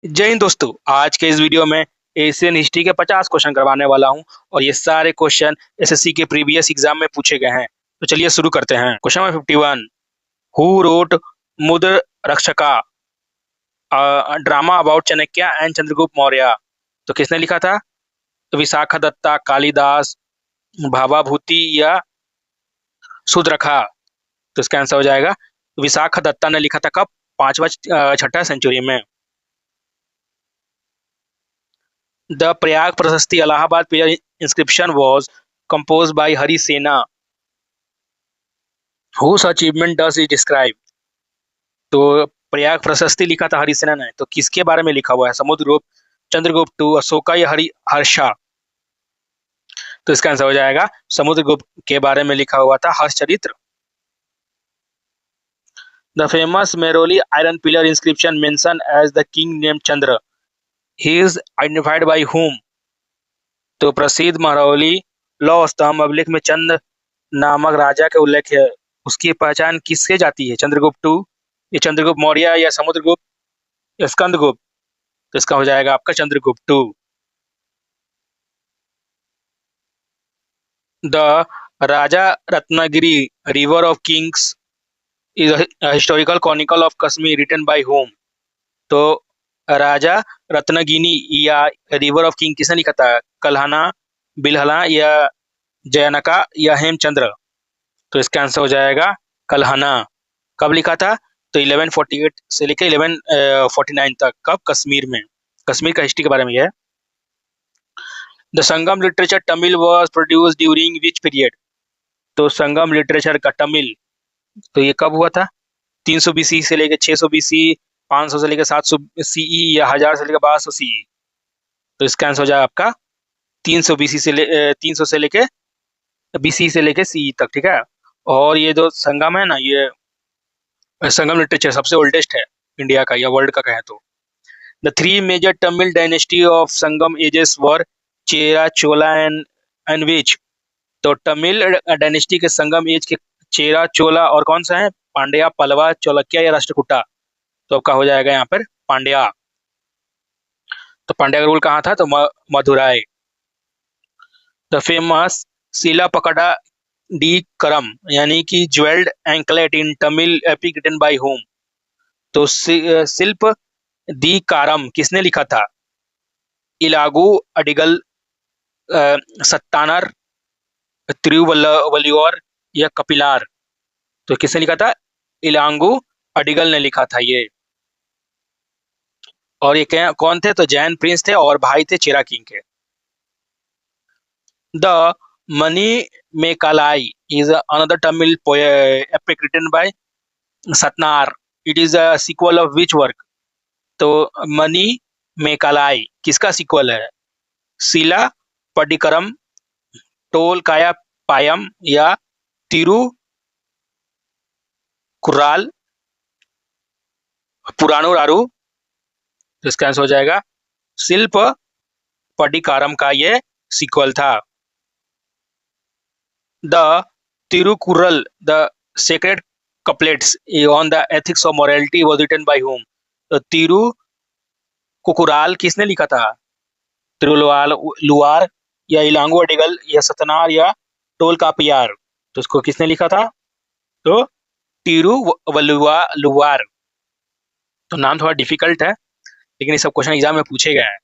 जय हिंद दोस्तों। आज के इस वीडियो में एशियन हिस्ट्री के 50 क्वेश्चन करवाने वाला हूं और ये सारे क्वेश्चन एसएससी के प्रीवियस एग्जाम में पूछे गए हैं। तो चलिए शुरू करते हैं। Question number 51, who wrote Mudrarakshasa, drama about Chanakya and Chandragupta Maurya. तो किसने लिखा था? तो विशाखा दत्ता, कालिदास, भाभाभूति या सुदरखा। तो इसका आंसर हो जाएगा विशाखा दत्ता ने लिखा था। कब? पांचवा छठा सेंचुरी में। The Prayag Prasasti Allahabad pillar inscription was composed by Hari Sena. Whose achievement does it describe? तो प्रयाग प्रशस्ति लिखा था हरिसेना ने। तो किसके बारे में लिखा हुआ है? समुद्रगुप्त, चंद्रगुप्त, अशोका या हर्षा। तो इसका आंसर हो जाएगा समुद्रगुप्त के बारे में लिखा हुआ था Harshacharita. The famous Meroili iron pillar inscription mentioned as the king named Chandra. He is identified by whom? तो प्रसिद्ध महरौली लौह स्तंभ अभिलेख में चंद्र नामक राजा के उल्लेख है। उसकी पहचान किससे जाती है? चंद्रगुप्त, या चंद्रगुप्त मौर्य, या समुद्रगुप्त, या स्कंदगुप्त। तो इसका हो जाएगा आपका चंद्रगुप्त। द राजा रत्नागिरी river of kings is historical chronicle of Kashmir written by whom. तो राजा रत्नागिनी या रिवर ऑफ किंग किसने लिखा था? कल्हाना, बिल्हला या जयनका या हेमचंद्र। तो इसका आंसर हो जाएगा कल्हाना। कब लिखा था? तो 1148 से लेकर 1149 तक। कब? कश्मीर में। कश्मीर का हिस्ट्री के बारे में है। The Sangam literature Tamil was produced during which period. तो संगम लिटरेचर का तमिल, तो ये कब हुआ था? 300 बीसी से लेकर 600 बीसी, 500 से लेकर 700 सीई या 1000 से लेकर 1200 सीई। तो इसका आंसर हो जाएगा आपका 300 बीसी से 300 से लेकर बीसी से लेकर सीई तक। ठीक है। और ये जो संगम है ना, ये संगम लिटरेचर सबसे ओल्डेस्ट है इंडिया का या वर्ल्ड का कहें तो। The three major Tamil dynasty of Sangam ages were Chera, Chola and which. तो तमिल डायनेस्टी के संगम एज के चेरा, चोला और कौन सा है? पांड्या, पल्लवा, चौलक्या या राष्ट्रकूटा। तो आपका हो जाएगा यहाँ पर पांड्या। तो पांड्या का रूल कहाँ था? तो मदुराई। द फेमस शिला पकड़ा डी करम यानी कि jewelled anklet in Tamil epic written by whom. तो शिल्प दी कारम किसने लिखा था? इलागू अडिगल, सत्तानर, तिरुवल्लुवर या कपिलार। तो किसने लिखा था? इलांगू अडिगल ने लिखा था ये। और ये कौन थे? तो जैन प्रिंस थे और भाई थे चेरा किंग के। The Manimekalai is another Tamil epic written by Sattanar. It is a sequel of which work. तो मनी मेकालाई किसका सीक्वल है? शिला पडिकरम, टोल काया पायम या तिरु कुर्राल पुराणुरारू। तो इसका आंसर हो जाएगा शिल्प पडिकारम का ये सीक्वल था। The Tirukkural the sacred couplets on the ethics of morality was written by whom. तो तिरु कुकुराल किसने लिखा था? तिरुलुआल लुआर या इलांगो अडिगल या सतनार या टोल कापियार। तो इसको किसने लिखा था? तो तिरुवल्लुवार। तो नाम थोड़ा डिफिकल्ट है लेकिन ये सब क्वेश्चन एग्जाम में पूछे गए हैं।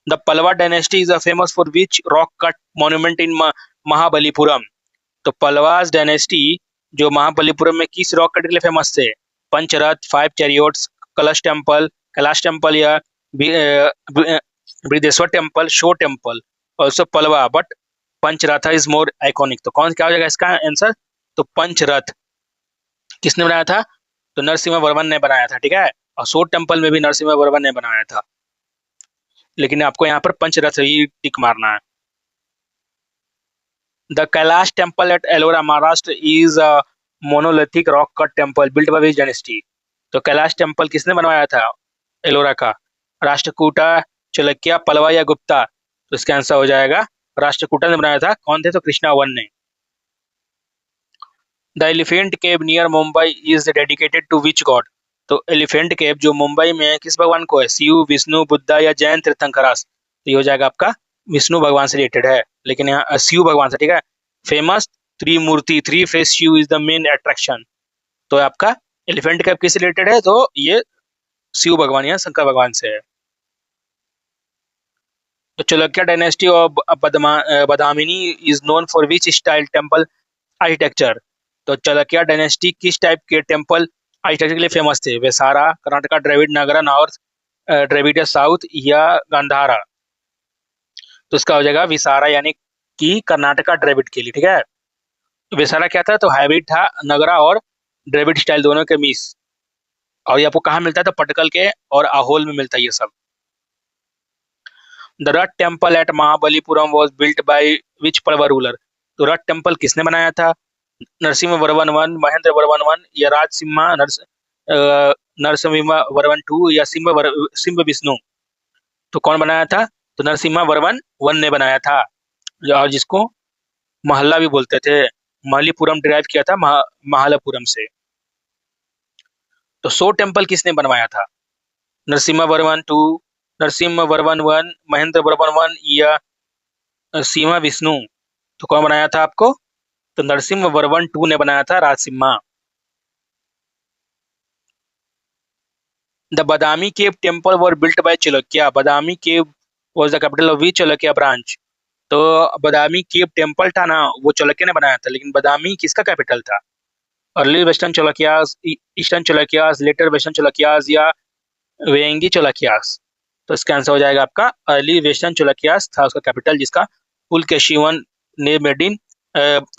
The Pallava dynasty is famous for which rock cut monument in Mahabalipuram. तो पल्लवास डायनेस्टी जो महाबलीपुरम में किस रॉक कट के लिए फेमस थे? पंचरथ, 5 चैरियोट्स, कैलाश टेम्पल या Brihadeshwara temple, shore temple. Also Pallava but Pancharatha is more iconic. तो कौन क्या हो जाएगा इसका आंसर? तो पंचरथ किसने बनाया था? तो नरसिम्हा वर्मन ने बनाया था। ठीक है। और शोर टेम्पल में भी नरसिम्हा वर्मन ने बनाया था, लेकिन आपको यहाँ पर पंचरथ ही टिक मारना है। The Kailash temple at Ellora Maharashtra is a monolithic rock cut temple built by which dynasty. तो कैलाश टेम्पल किसने बनवाया था एलोरा का? राष्ट्रकूटा, चालुक्य, पल्लवा या गुप्ता। तो इसका आंसर हो जाएगा राष्ट्रकूटा ने बनाया था। कौन थे? तो कृष्णा वन ने। The elephant cave near Mumbai is dedicated to which god. तो एलिफेंट केव जो मुंबई में है, किस भगवान को है? शिव, विष्णु, बुद्धा या जैन तीर्थंकरास? तो ये हो जाएगा आपका विष्णु भगवान से रिलेटेड है, लेकिन यहाँ शिव भगवान से, ठीक है। Famous Trimurti, three face Shiva is the main attraction. तो आपका एलिफेंट कैप किस रिलेटेड है? तो ये शिव भगवान या शंकर भगवान से है। तो Chalukya dynasty of Badami is known for which style temple architecture? तो चालुक्य डायनेस्टी किस टाइप के टेम्पल आर्किटेक्चर के लिए फेमस थे? वेसारा, कर्नाटका द्रविड़ नगरा नॉर्थ, द्रविड़ साउथ या गांधारा? तो इसका हो जाएगा विसारा, यानी कि कर्नाटका द्रविड़ के लिए, ठीक है। विसारा क्या था? तो हाइब्रिड था नगरा और द्रविड़ स्टाइल दोनों के मिस। और ये आपको कहाँ मिलता है? तो पटकल के और आहोल में मिलता है ये सब। The Ratha temple at Mahabalipuram was built by which Pallava ruler? तो रथ टेम्पल किसने बनाया था? नरसिंह वर्मन वन, महेंद्र वर्मन वन या राजसिम्हा नरसिम्हा वर्मन टू या सिंह विष्णु? तो कौन बनाया था? तो नरसिम्हा वर्मन वन ने बनाया था, और जिसको महल्ला भी बोलते थे। महलीपुरम डिराइव किया था महालापुरम से। तो सो टेम्पल किसने बनवाया था? Narasimha Varman two, Narasimha Varman one, Mahendra Varman one या सिम्हा विष्णु? तो कौन बनाया था आपको? तो नरसिम्हा वर्मन टू ने बनाया था, Rajasimha. The Badami cave temple were built bye Chalukya. Badami cave was the capital of which Chalukya branch? तो बदामी केव टेम्पल था ना, वो चालुक्य ने बनाया था, लेकिन बदामी किसका कैपिटल था? Early western Chalukyas, eastern Chalukyas, later western Chalukyas या वेंगी चालुक्यास? तो इसका आंसर हो जाएगा आपका अर्ली वेस्टर्न चालुक्यास था उसका कैपिटल, जिसका पुलकेशिवन ने मेडिन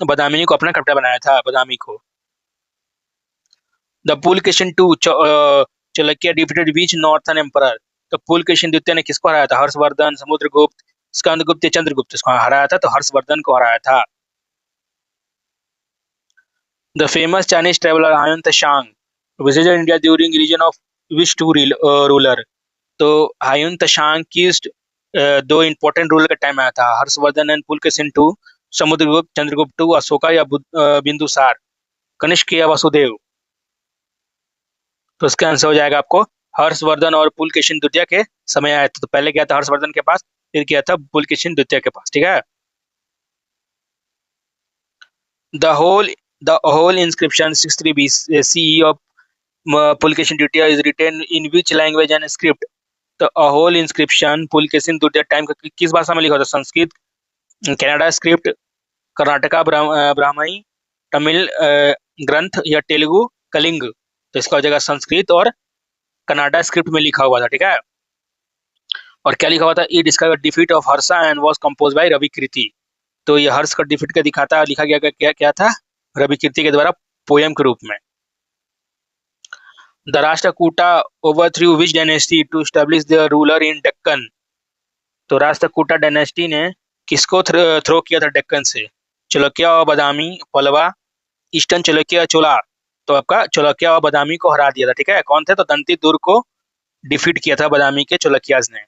बदामी को अपना कैपिटल बनाया था, बदामी को। The Pulakeshin two Chalukya defeated which northern emperor? तो पुलकेशिन द्वितीय ने किसको हराया था? हर्षवर्धन, समुद्रगुप्त, स्कंदगुप्त या चंद्रगुप्त? इसको हराया था तो हर्षवर्धन को हराया था। The famous Chinese traveller Hiuen Tsang visited India during region of which two ruler? तो हायुन त्सांग किस दो इंपॉर्टेंट रूलर का टाइम आया था? Harshavardhana and Pulakeshin two, Samudragupta, Chandragupta two, Ashoka या बिंदुसार? कनिष्क या वसुदेव? तो इसका आंसर हो जाएगा आपको हर्षवर्धन और पुलकेशिन द्वितीय के समय आया था। तो पहले गया था हर्षवर्धन के पास, फिर गया था पुलकेशिन द्वितीय के पास, ठीक है। The Aihole the Aihole inscription 63 BCE of Pulakeshin द्वितीय is written in which language and script? तो होल इंस्क्रिप्शन पुलकेशिन द्वितीय टाइम का किस भाषा में लिखा था? संस्कृत, कन्नड़ा स्क्रिप्ट, कर्नाटका ब्राह्मणी, तमिल ग्रंथ या तेलुगु कलिंग? तो इसका हो जाएगा संस्कृत और कन्नाडा स्क्रिप्ट में लिखा हुआ था, ठीक है। और क्या लिखा हुआ था? ई describe defeat of Harsha and was compose by Ravikirti. तो ये हर्ष का डिफीट का दिखाता, लिखा गया क्या क्या था? रवि कीर्ति के द्वारा पोयम के रूप में। The Rashtrakuta overthrew which dynasty to establish the ruler in Deccan? तो राष्ट्रकूटा डायनेस्टी ने किसको थ्रो किया था डेक्कन से? चालुक्य और बदामी, पल्लवा, ईस्टर्न चालुक्य, चोला? तो आपका चालुक्य और बदामी को हरा दिया था, ठीक है। कौन थे? तो दंती दुर्ग को डिफीट किया था बदामी के चालुक्यास ने।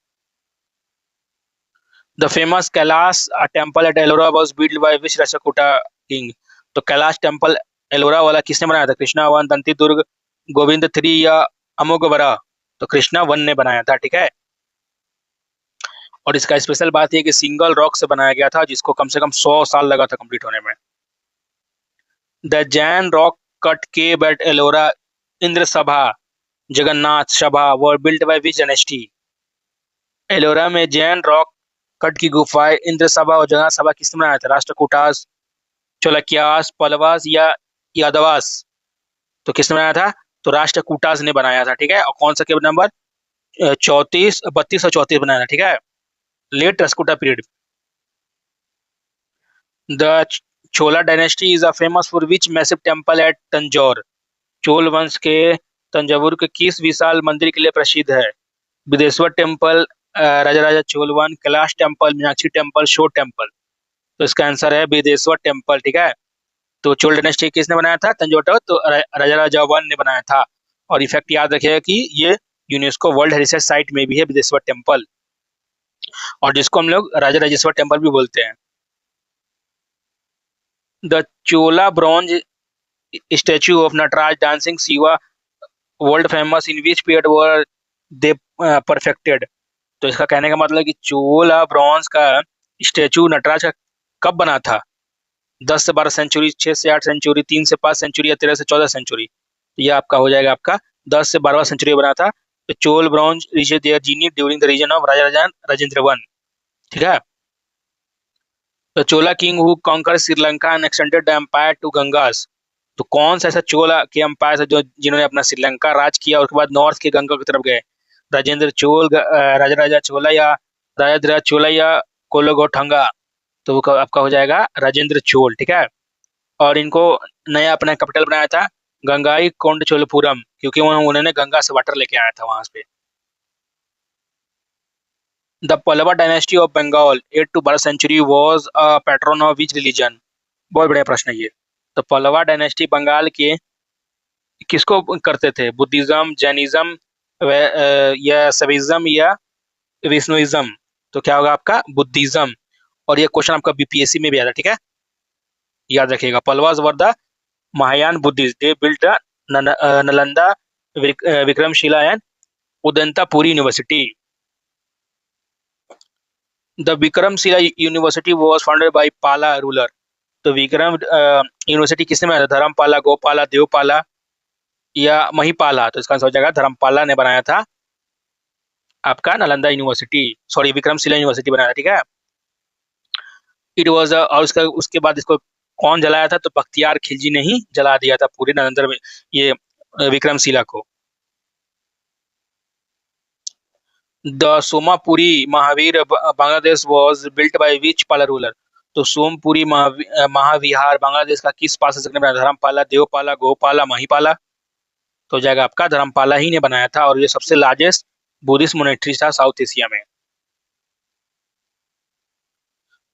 The famous Kailash temple at Ellora was built by which Rashtrakuta king? तो कैलाश टेम्पल एलोरा वाला किसने बनाया था? कृष्णा वन, दंती दुर्ग, गोविंद थ्री या अमोघवरा? तो कृष्णा वन ने बनाया था, ठीक है। और इसका स्पेशल बात यह कि सिंगल रॉक से बनाया गया था, जिसको कम से कम 100 साल लगा था कंप्लीट होने में। The Jain rock cut cave at Ellora, Indra Sabha, Jagannath Sabha were built by which dynasty? Ellora में जैन रॉक कट की गुफाएं इंद्र सभा और जगन्नाथ सभा किसने बनाया था? राष्ट्रकूटास, चालुक्यास, पल्लवास या यादवास? तो किसने बनाया था? तो राष्ट्रकूटास ने बनाया था, ठीक है। और कौन सा केव नंबर 34, 32 और 34 बनाया था, ठीक है। Late Rashtrakuta period. The Chola dynasty is famous for which massive temple at Tanjore? Chola वंश के तंजावुर के किस विशाल मंदिर के लिए प्रसिद्ध है? Bideshwar temple, Raja Chola one, Kailash temple, Meenakshi temple, shore temple? तो इसका आंसर है बिदेश्वर टेम्पल, ठीक है। तो चोल डायनेस्टी किसने बनाया था? तंजौर तो राजा वन ने बनाया था। और इफेक्ट याद रखिएगा कि ये यूनेस्को वर्ल्ड हेरिटेज साइट में भी है बिदेश्वर टेम्पल, और जिसको हम लोग राजा राजेश्वर टेम्पल भी बोलते हैं। The Chola bronze statue of Nataraja dancing Shiva world famous in which period were they perfected. तो इसका कहने का मतलब कि चोला ब्रॉन्ज का स्टेचू नटराज का कब बना था? 10 से 12 सेंचुरी, 6 से 8 सेंचुरी, 3 से 5 सेंचुरी या 13 से 14 सेंचुरी। तो ये आपका हो जाएगा आपका 10 से 12 सेंचुरी बना था। तो Chola bronze reach their zenith during the region of Raja Rajendra one. ठीक है। तो Chola king who conquer Sri Lanka and extended the empire to Gangas. तो कौन सा ऐसा चोला के एम्पायर था जो जिन्होंने अपना श्रीलंका राज किया और उसके बाद नॉर्थ के गंगा की तरफ गए? राजेंद्र चोल, राजा राजा चोला, या राजा चोला, या कोलोगोठंगा। तो वो आपका हो जाएगा राजेंद्र चोल। ठीक है। और इनको नया अपना कैपिटल बनाया था गंगाई कोंडचोलपुरम, क्योंकि उन्होंने गंगा से वाटर लेके आया था वहां पे। The Pallava dynasty of Bengal 8 to 12 century was a patron of which religion? बहुत बढ़िया प्रश्न है ये। तो पल्लवा डायनेस्टी बंगाल के किसको करते थे? बुद्धिज्म, जैनिज्म, या शैविज्म, या विष्णुइज्म। तो क्या होगा आपका? बुद्धिज्म। और ये क्वेश्चन आपका बीपीएससी में भी आया था। ठीक है, याद रखिएगा। Pallavas were the Mahayana Buddhist, they built Nalanda, Vikramashila and Udantapuri university. The Vikramashila university was founded by Pala ruler. तो विक्रम यूनिवर्सिटी किसने बनाया था? धर्मपाला, गोपाला, देवपाला या महिपाला। तो इसका आंसर हो जाएगा धर्मपाला ने बनाया था आपका Nalanda university, sorry Vikramshila university बनाया था। ठीक है। इट वॉज, और उसके बाद इसको कौन जलाया था? तो बख्तियार खिलजी ने ही जला दिया था पूरे नालंदा में ये विक्रमशिला को। The Somapuri Mahavir Bangladesh was built by which Pala ruler. तो सोमपुरी महाविहार बांग्लादेश का किस पाल शासक ने बनाया? धर्मपाला, देवपाला, गोपाला, महिपाला। तो हो जाएगा आपका धर्मपाला ही ने बनाया था, और ये सबसे लार्जेस्ट बुद्धिस्ट मोनेट्री था साउथ एशिया में।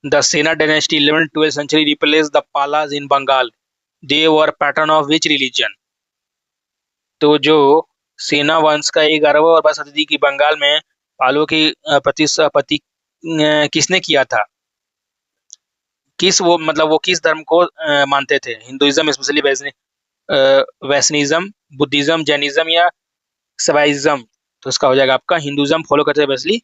द सेना dynasty 11th-12th century replaced the Palas in Bengal. They were pattern of which religion? तो जो सेना वंश का 11वीं और 12वीं शताब्दी की बंगाल में पालों की प्रतिस्थापति किसने किया था? किस वो मतलब वो किस धर्म को मानते थे? हिंदुइज्म, स्पेशली वैष्णिज्म, बुद्धिज्म, जैनिज्म या शैवाइज्म। तो इसका हो जाएगा आपका हिंदुइज्म फॉलो करते थे बेसिकली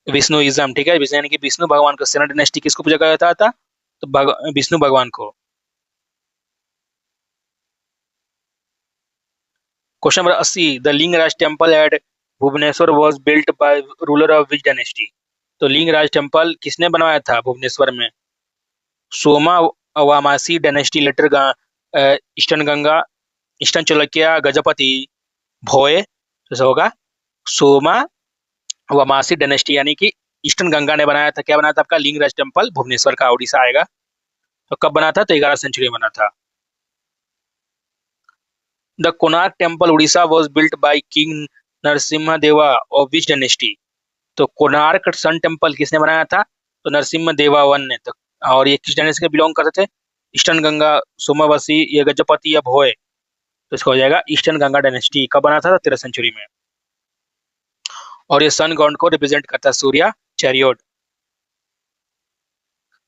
विष्णुइज्म। ठीक है। विष्णु यानी कि विष्णु भगवान को। सेना डायनेस्टी किसको पूजा किया जाता था? तो विष्णु भगवान को। Question number 80, the Lingaraj temple at Bhubaneswar was built by ruler of which dynasty. तो लिंगराज टेम्पल किसने बनवाया था भुवनेश्वर में? Soma Vamasi dynasty, later eastern Ganga, eastern Chalukya, Gajapati, Bhoi. तो होगा सोमा वामासी डायनेस्टी यानी कि ईस्टर्न गंगा ने बनाया था। क्या बनाया था आपका? लिंगराज टेम्पल भुवनेश्वर का, उड़ीसा आएगा। तो कब बना था? तो 11वीं सेंचुरी में बना था। The Konark temple Orissa was built by king Narasimha देवा ऑफ विच डायनेस्टी। तो कोणार्क सन टेम्पल किसने बनाया था? तो नरसिम्हा देवा वन ने। तो और ये किस डायनेस्टी के बिलोंग करते थे? ईस्टर्न गंगा, सोमावसी, या गजपति, या भोय। तो इसका हो जाएगा ईस्टर्न गंगा डायनेस्टी। कब बना था? 13वीं सेंचुरी में। और ये सन गॉड को रिप्रेजेंट करता है, Surya chariot.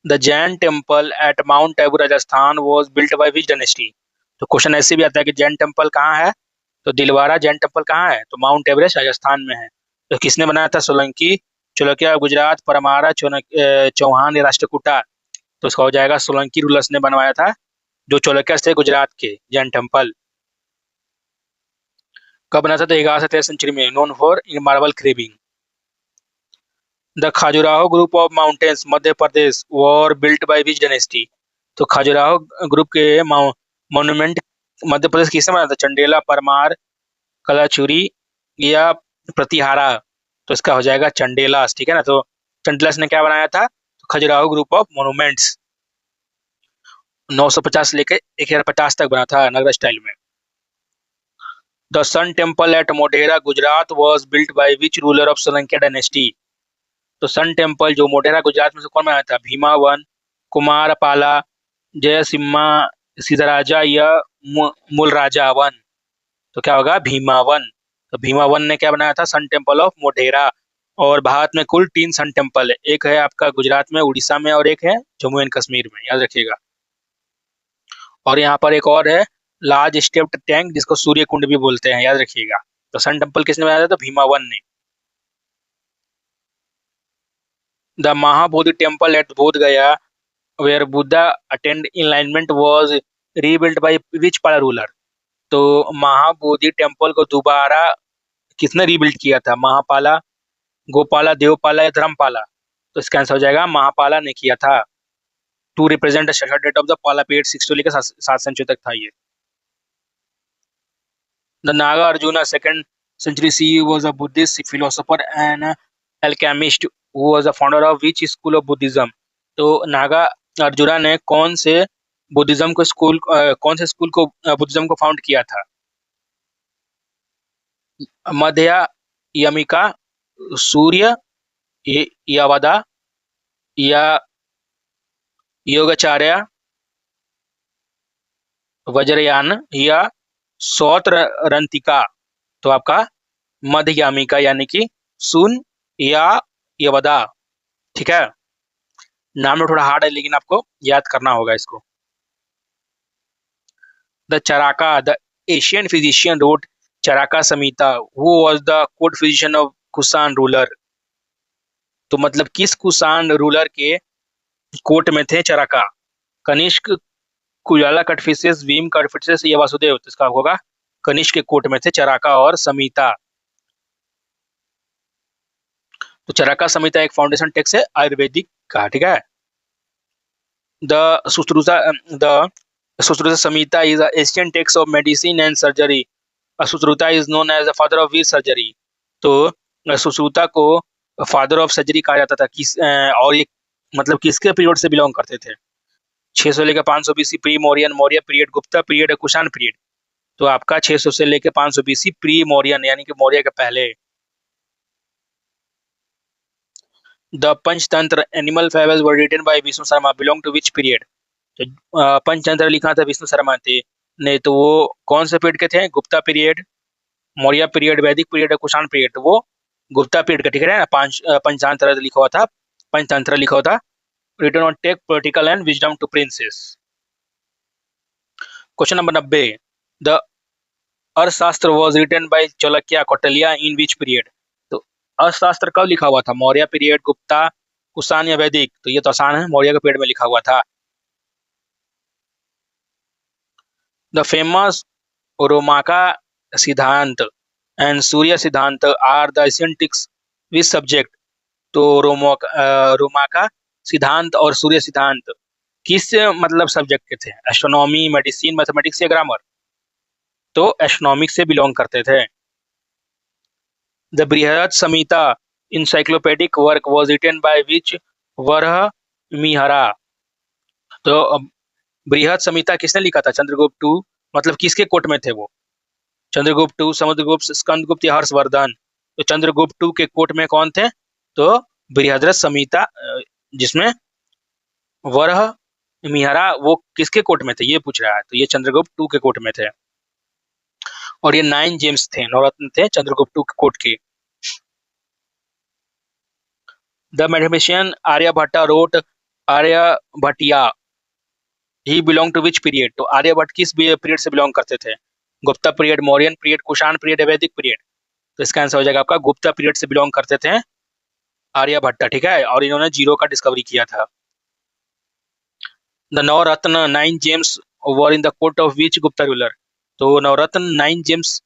The Jain temple at mount above Rajasthan was built by which dynasty. तो क्वेश्चन ऐसे भी आता है कि जैन टेम्पल कहाँ है? तो दिलवारा जैन टेम्पल कहाँ है? तो माउंट एवरेस्ट राजस्थान में है। तो किसने बनाया था? सोलंकी, चालुक्य, गुजरात, परमारा, चौहान या राष्ट्रकूटा। तो इसका हो जाएगा सोलंकी रूलर्स ने बनवाया था, जो चालुक्य थे गुजरात के, जैन टेम्पल। कब बना था? तो 11 से 13 सेंचुरी में, known for marble carving. The Khajuraho group of mountains Madhya Pradesh were built by which dynasty. तो खाजुराहो ग्रुप के मॉन्यूमेंट मध्य प्रदेश किसने बनाया था? चंडेला, परमार, कलाचुरी या प्रतिहारा। तो इसका हो जाएगा चंडेलास। ठीक है ना। तो चंडेलास ने क्या बनाया था? तो खजुराहो ग्रुप ऑफ मॉन्यूमेंट्स 950 लेके 1050 तक बना था नगर स्टाइल में। The sun temple at Modhera Gujarat was built by which ruler of Solanki dynasty. तो सन टेम्पल जो मोढेरा गुजरात में से कौन बनाया था? भीमावन, कुमारपाला, जयसिम्हा, सिद्धराजा या मूलराजा वन। तो क्या होगा? भीमावन। तो भीमावन ने क्या बनाया था? Sun temple of Modhera. और भारत में कुल 3 सन टेम्पल है, एक है आपका गुजरात में, उड़ीसा में, और एक है जम्मू एंड कश्मीर में, याद रखिएगा। और यहाँ पर एक और है लार्ज स्टेप्ड टैंक जिसको सूर्य कुंड भी बोलते हैं, याद रखिएगा। तो सन टेम्पल किसने बनाया था? तो भीमावन ने। The Mahabodhi temple at Bodh Gaya where Buddha attend enlightenment was rebuilt by which Pala ruler? तो महाबोधि टेम्पल को दोबारा किसने रीबिल्ड किया था? महापाला, गोपाला, देवपाला या धर्मपाला? तो इसका आंसर हो जाएगा महापाला ने किया था। टू रिप्रेजेंट द शेषर date of the Pala period 6 से लेकर 7 सेंचुरी तक था ये। The Naga Arjuna second century CE was a Buddhist philosopher and alchemist who was the founder of which school of Buddhism? तो नागा अर्जुना ने कौन से बुद्धिज्म को बुद्धिज्म को फाउंड किया था? मध्या यमिका, सूर्य यवदा या योगाचार्य, वज्रयान या सौत्ररंतिका? तो आपका मध्ययामिका यानी कि सुन या यवदा। ठीक है, नाम में थोड़ा हार्ड है लेकिन आपको याद करना होगा इसको। The Charaka, the Asian physician wrote Charaka Samhita, who was the court physician of Kushan ruler? तो मतलब किस कुषाण रूलर के कोर्ट में थे चराका? कनिष्क, कुजाला कटफिसेस, भीम कटफिसेस या वासुदेव? तो इसका होगा कनिष्क के कोर्ट में थे चराका और संहिता। तो चराका संहिता एक फाउंडेशन टेक्स्ट है आयुर्वेदिक का। ठीक है, the Sushruta Samhita is Asian text of medicine and surgery. Sushruta is known as the father of which surgery? तो सुश्रुता को फादर ऑफ सर्जरी कहा जाता था किस और ये मतलब किसके पीरियड से बिलोंग करते थे? 600 लेकर 500 BC pre Mauryan, Maurya period, Gupta period, Kushan period? तो आपका 600 से लेकर 500 बीसी प्री मौर्यन यानी कि मौर्य के पहले। The Panchatantra animal fables were written by Vishnu Sharma belong to which period? तो पंचतंत्र लिखा था विष्णु शर्मा थे ने, तो वो कौन से पीरियड के थे? Gupta period, Maurya period, Vedic period, Kushan period? तो वो गुप्ता पीरियड का। ठीक है ना, पंचतंत्र लिखा हुआ था, पंचतंत्र लिखा हुआ था। Written on take political and wisdom to princes. Question number 90, the Arthashastra was written by Chanakya Kautilya in which period? तो अर्थशास्त्र कब लिखा हुआ था? मौर्य पीरियड, गुप्ता, कुषाण या वैदिक? तो ये तो आसान है, मौर्य के पीरियड में लिखा हुआ था। द फेमस रोमाका सिद्धांत एंड सूर्य सिद्धांत आर द एशियंटिक्स विच सब्जेक्ट? तो रोमाका सिद्धांत और सूर्य सिद्धांत किस मतलब सब्जेक्ट के थे? एस्ट्रोनॉमी, मेडिसिन, मैथमेटिक्स या ग्रामर? तो एस्ट्रोनॉमिक्स से बिलोंग करते थे। The Brihat Samhita encyclopedic work was written by which Varaha Mihira? तो बृहद संहिता किसने लिखा था? चंद्रगुप्त टू। मतलब किसके कोर्ट में थे वो? चंद्रगुप्त टू, समुद्रगुप्त, स्कंदगुप्त या हर्षवर्धन? तो चंद्रगुप्त टू के कोर्ट में कौन थे? तो बृहद संहिता जिसमें वरह मिहरा वो किसके कोर्ट में थे ये पूछ रहा है। तो ये चंद्रगुप्त टू के कोर्ट में थे और ये 9 जेम्स थे, नवरत्न थे चंद्रगुप्त टू के कोर्ट के। The mathematician Aryabhata wrote Aryabhatiya, he belong to which period? तो आर्यभट्ट किस पीरियड से बिलोंग करते थे? Gupta period, Mauryan period, Kushan period, Vedic period? तो इसका आंसर हो जाएगा आपका गुप्ता पीरियड से बिलोंग करते थे आर्यभट्टा। ठीक है, और इन्होंने जीरो का डिस्कवरी किया था। The Navratna 9 James were in the court of which Gupta ruler? तो नवरत्न 9 जेम्स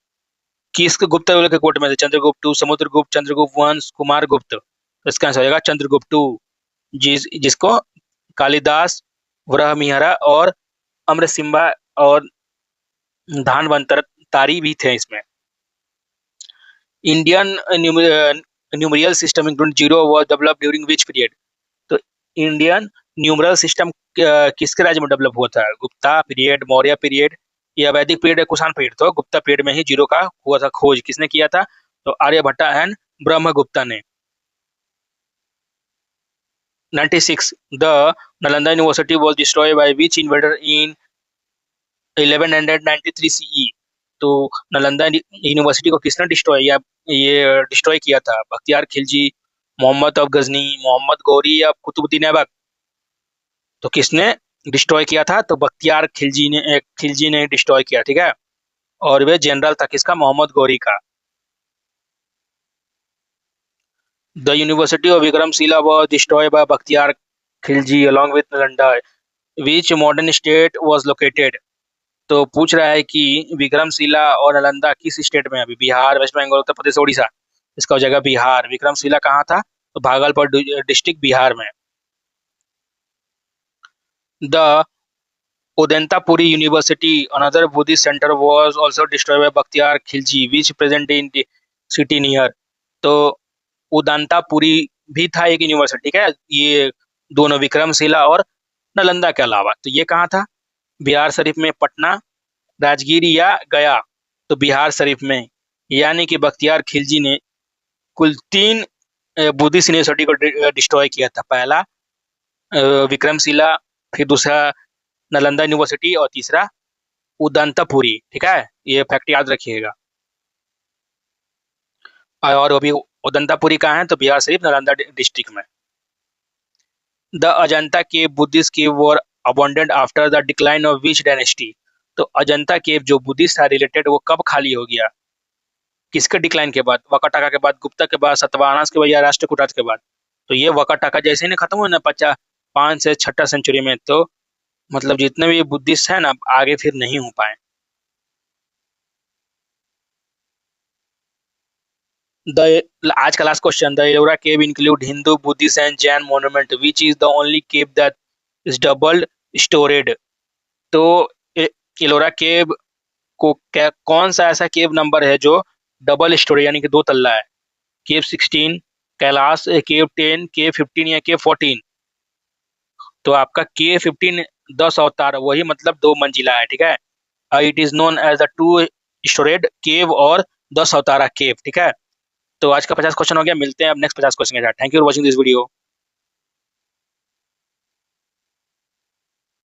किस गुप्ता रूलर के कोर्ट में थे? चंद्रगुप्त टू, समुद्रगुप्त, चंद्रगुप्त वंश, कुमार गुप्त? तो इसका आंसर हो जाएगा चंद्रगुप्त टू, जिसको कालिदास, वराहमिहिर और अमरसिम्हा और धानवंतर तारी भी थे इसमें। Indian numeral system including zero was developed during which period? तो इंडियन न्यूमरल सिस्टम किसके राज्य में डेवलप हुआ था? गुप्ता पीरियड, मौर्य पीरियड या वैदिक पीरियड या कुषाण पीरियड? तो गुप्ता पीरियड में ही जीरो का हुआ था खोज। किसने किया था? तो आर्यभट्टा एंड ब्रह्मगुप्ता ने। 96, the Nalanda university was destroyed by which invader in 1193 CE? तो नालंदा यूनिवर्सिटी को किसने डिस्ट्रॉय किया था? बख्तियार खिलजी, मोहम्मद ऑफ गजनी, मोहम्मद गौरी या कुतुबुद्दीन ऐबक? तो किसने डिस्ट्रॉय किया था, तो बख्तियार खिलजी ने डिस्ट्रॉय किया, ठीक है। और वे जनरल था किसका, मोहम्मद गौरी का। The university of Vikramshila was destroyed by Bakhtiyar Khilji along with Nalanda, which modern state was located। तो पूछ रहा है कि विक्रमशिला और नालंदा किस स्टेट में है अभी, बिहार, वेस्ट बंगाल, उत्तर प्रदेश, उड़ीसा। इसका हो जाएगा बिहार। विक्रमशिला कहाँ था, तो भागलपुर डिस्ट्रिक्ट, बिहार में। The Udantapuri University, another Buddhist center, was also destroyed by Bakhtiar Khilji, which present in the city near। तो उदांतापुरी भी था एक यूनिवर्सिटी, ठीक है, ये दोनों विक्रमशिला और नालंदा के अलावा। तो ये कहाँ था, बिहार शरीफ में, पटना, राजगीर या गया। तो बिहार शरीफ में। यानी कि बख्तियार खिलजी ने कुल 3 बुद्धिस्ट यूनिवर्सिटी को डिस्ट्रॉय किया था। पहला विक्रमशिला, फिर दूसरा नालंदा यूनिवर्सिटी, और तीसरा उदंतपुरी, ठीक है, ये फैक्ट याद रखिएगा। और अभी उदंतापुरी कहाँ है, तो बिहार शरीफ, नालंदा डिस्ट्रिक्ट में। The Ajanta cave Buddhist cave were abundant after the decline of which dynasty. तो अजंता केव जो बुद्धिस्ट था रिलेटेड, वो कब खाली हो गया, किसके डिक्लाइन के बाद, वकाटाका के बाद, गुप्ता के बाद, सतवाहनास के बाद, या राष्ट्रकूटाच के बाद। तो ये वकाटाका जैसे ही खत्म हुआ ना 5 से 6 सेंचुरी में, तो मतलब जितने भी बुद्धिस्ट है ना, आगे फिर नहीं हो पाए। The आज का last question, the Ellora cave include Hindu, Buddhist and Jain monument which is the only cave that is double storeyed. तो एलोरा केव को क्या, कौन सा ऐसा केव नंबर है जो डबल स्टोरेज यानी कि 2 तल्ला है। केव 16, कैलाश, केव 10, केव 15 या केव 14। तो आपका केव 15 10 अवतार, वही मतलब 2 मंजिला है, ठीक है। It is known as the 2 storeyed cave और 10 अवतारा केव, ठीक है। तो आज का 50 क्वेश्चन हो गया, मिलते हैं अब नेक्स्ट 50 क्वेश्चन के साथ। Thank you for watching this video.